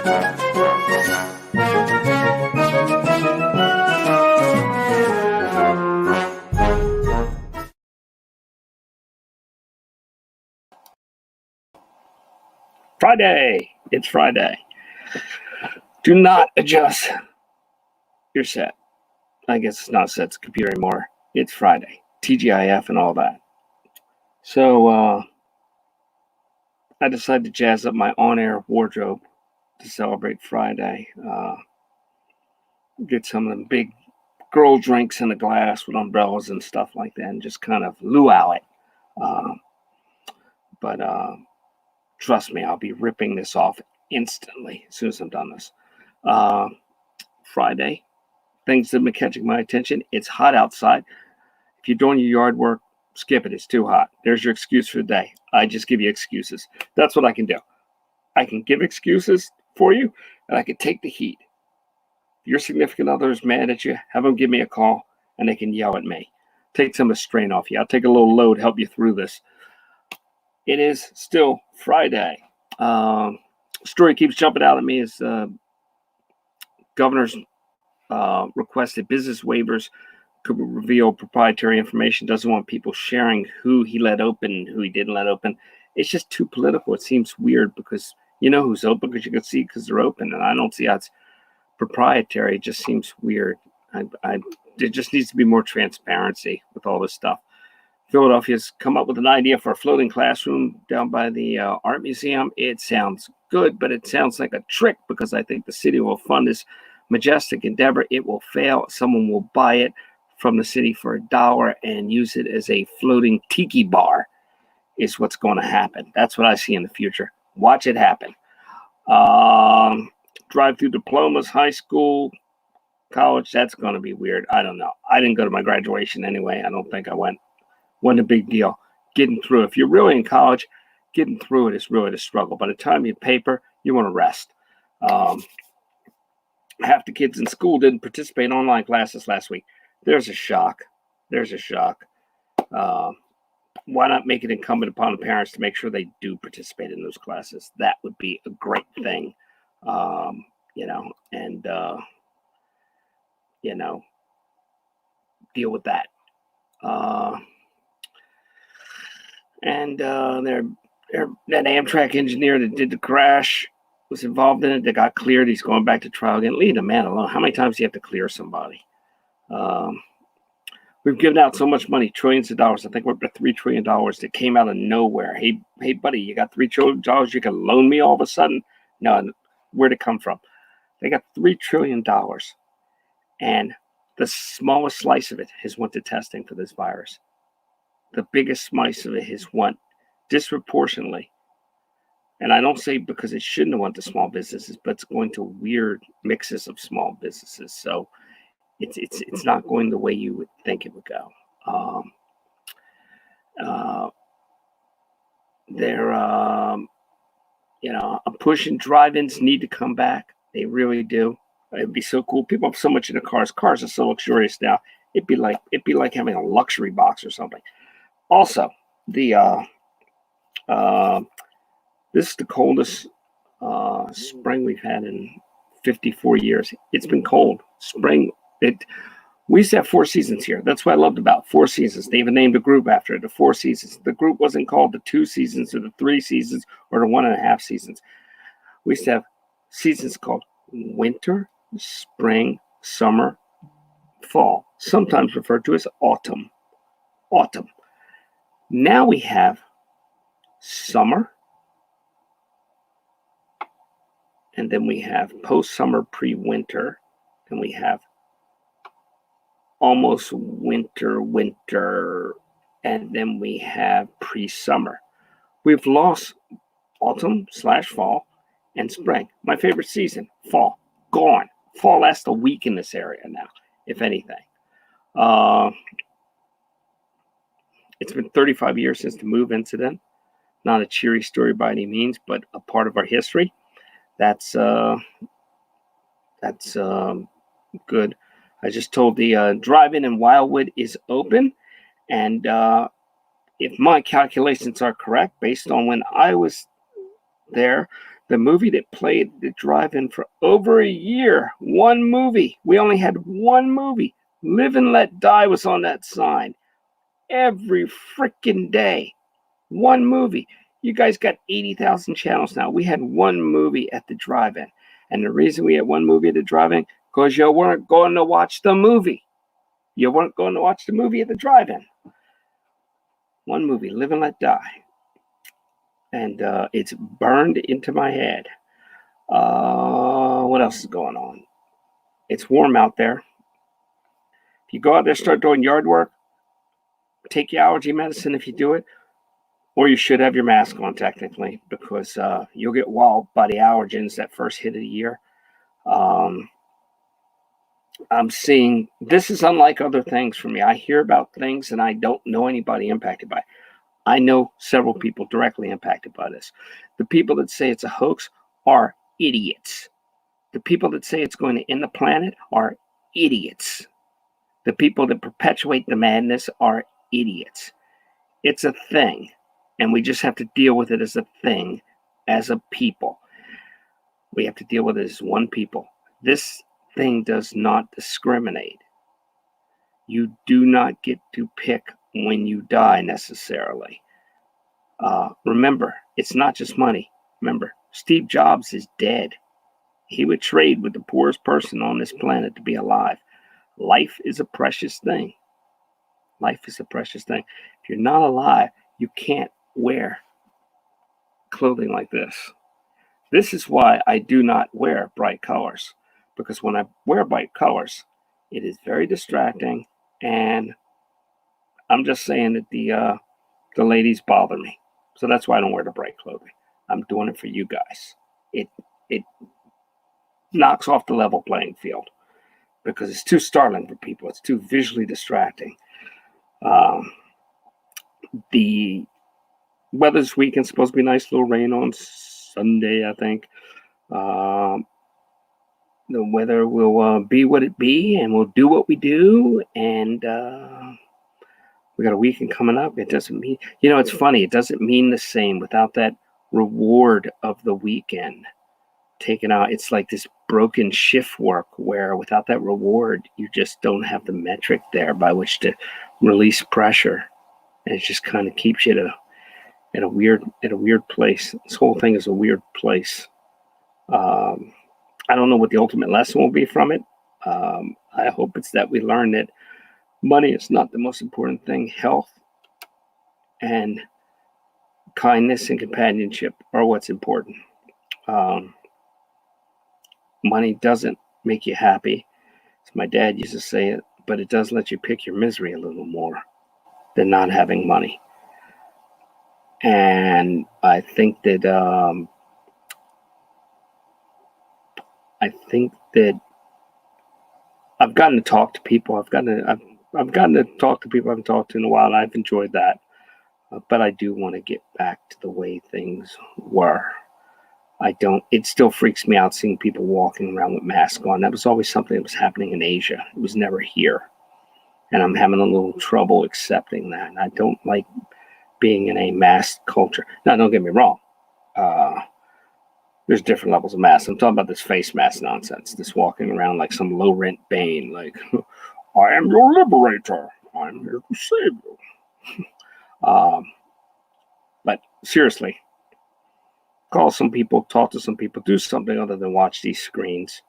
Friday. It's Friday. Do not adjust your set. I guess it's not set, it's a computer anymore. It's Friday. TGIF and all that. So I decided to jazz up my on-air wardrobe to celebrate Friday. Get some of them big girl drinks in a glass with umbrellas and stuff like that and just kind of luau it. But trust me, I'll be ripping this off instantly as soon as I'm done this. Friday, things that have been catching my attention. It's hot outside. If you're doing your yard work, skip it. It's too hot. There's your excuse for the day. I just give you excuses. That's what I can do. I can give excuses for you, and I can take the heat. If your significant other is mad at you, have them give me a call, and they can yell at me. Take some of the strain off you. I'll take a little load, help you through this. It is still Friday. Story keeps jumping out at me is governor's requested business waivers could reveal proprietary information, doesn't want people sharing who he let open and who he didn't let open. It's just too political. It seems weird because you know who's open because you can see because they're open, and I don't see how it's proprietary. It just seems weird. There just needs to be more transparency with all this stuff. Philadelphia's come up with an idea for a floating classroom down by the art museum. It sounds good, but it sounds like a trick because I think the city will fund this majestic endeavor. It will fail. Someone will buy it from the city for $1 and use it as a floating tiki bar is what's going to happen. That's what I see in the future. Watch it happen. Drive-through diplomas, high school, college, that's going to be weird. I don't know. I didn't go to my graduation anyway. I don't think I went. Wasn't a big deal. Getting through. If you're really in college, getting through it is really the struggle. By the time you paper, you want to rest. Half the kids in school didn't participate in online classes last week. There's a shock. Why not make it incumbent upon the parents to make sure they do participate in those classes? That would be a great thing. Deal with that. That Amtrak engineer that did the crash was involved in it. That got cleared. He's going back to trial again. Leave the man alone. How many times do you have to clear somebody? We've given out so much money, trillions of dollars. I think we're up to $3 trillion that came out of nowhere. Hey, buddy, you got $3 trillion you can loan me all of a sudden? No, where'd it come from? They got $3 trillion, and the smallest slice of it has went to testing for this virus. The biggest slice of it has went disproportionately. And I don't say because it shouldn't have went to small businesses, but it's going to weird mixes of small businesses. So it's not going the way you would think it would go. I'm pushing drive-ins need to come back. They really do. It'd be so cool. People have so much in their cars. Cars are so luxurious now. It'd be like having a luxury box or something. Also, this is the coldest spring we've had in 54 years. It's been cold. Spring. We used to have 4 seasons here. That's what I loved about 4 seasons. They even named a group after it, the 4 seasons. The group wasn't called the 2 seasons or the 3 seasons or the 1.5 seasons. We used to have seasons called winter, spring, summer, fall, sometimes referred to as autumn. Now we have summer, and then we have post-summer, pre-winter, and we have almost winter, and then we have pre-summer. We've lost autumn/fall and spring. My favorite season, fall, gone. Fall lasts a week in this area now, if anything. It's been 35 years since the MOVE incident. Not a cheery story by any means, but a part of our history. That's good. I just told the drive-in in Wildwood is open, and if my calculations are correct, based on when I was there, The movie that played at the drive-in for over a year, one movie. We only had one movie. Live and Let Die was on that sign every freaking day. One movie. You guys got 80,000 channels now. We had one movie at the drive-in. And the reason we had one movie at the drive-in, because you weren't going to watch the movie. You weren't going to watch the movie at the drive-in. One movie, Live and Let Die. And it's burned into my head. What else is going on? It's warm out there. If you go out there, start doing yard work, take your allergy medicine if you do it, or you should have your mask on technically, because you'll get walled by the allergens that first hit of the year. I'm seeing, this is unlike other things for me. I hear about things and I don't know anybody impacted by it. I know several people directly impacted by this. The people that say it's a hoax are idiots. The people that say it's going to end the planet are idiots. The people that perpetuate the madness are idiots. It's a thing, and we just have to deal with it as a thing, as a people. We have to deal with it as one people. This thing does not discriminate. You do not get to pick when you die necessarily. Remember, it's not just money. Remember, Steve Jobs is dead. He would trade with the poorest person on this planet to be alive. Life is a precious thing. Life is a precious thing. If you're not alive, you can't wear clothing like this. This is why I do not wear bright colors. Because when I wear bright colors, it is very distracting, and I'm just saying that the ladies bother me. So that's why I don't wear the bright clothing. I'm doing it for you guys. It knocks off the level playing field because it's too startling for people. It's too visually distracting. The weather's weekend supposed to be nice, little rain on Sunday, I think. The weather will be what it be, and we'll do what we do, and we got a weekend coming up. It doesn't mean, it's funny. It doesn't mean the same without that reward of the weekend taken out. It's like this broken shift work where without that reward, you just don't have the metric there by which to release pressure, and it just kind of keeps you at a weird place. This whole thing is a weird place. I don't know what the ultimate lesson will be from it. I hope it's that we learn that money is not the most important thing. Health and kindness and companionship are what's important. Money doesn't make you happy, as my dad used to say it, but it does let you pick your misery a little more than not having money. And I think that I've gotten to talk to people. I've gotten to talk to people I haven't talked to in a while, and I've enjoyed that. But I do want to get back to the way things were. It still freaks me out seeing people walking around with masks on. That was always something that was happening in Asia. It was never here. And I'm having a little trouble accepting that. And I don't like being in a masked culture. Now, don't get me wrong. There's different levels of masks. I'm talking about this face mask nonsense. This walking around like some low-rent Bane. Like, I am your liberator. I'm here to save you. But seriously, call some people, talk to some people, do something other than watch these screens.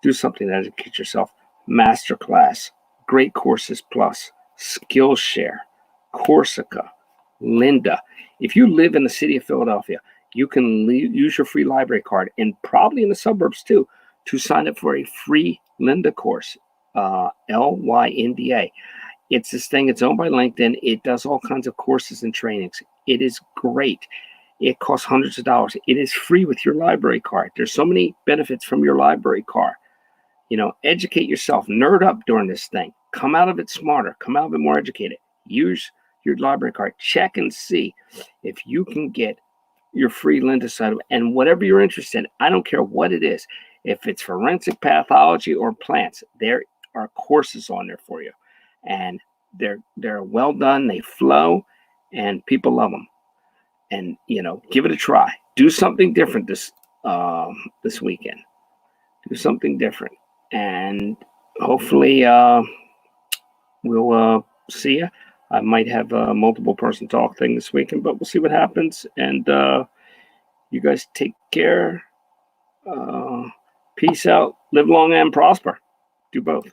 Do something to educate yourself. Masterclass, Great Courses Plus, Skillshare, Corsica, Lynda. If you live in the city of Philadelphia, you can use your free library card, and probably in the suburbs too, to sign up for a free Lynda course, Lynda. It's this thing. It's owned by LinkedIn. It does all kinds of courses and trainings. It is great. It costs hundreds of dollars. It is free with your library card. There's so many benefits from your library card. Educate yourself. Nerd up during this thing. Come out of it smarter. Come out of it more educated. Use your library card. Check and see if you can get your free Lynda side of it. And whatever you're interested in, I don't care what it is. If it's forensic pathology or plants, there are courses on there for you. And they're well done. They flow, and people love them. And, give it a try. Do something different this weekend. Do something different, and hopefully we'll see you. I might have a multiple person talk thing this weekend, but we'll see what happens. And you guys take care. Peace out. Live long and prosper. Do both.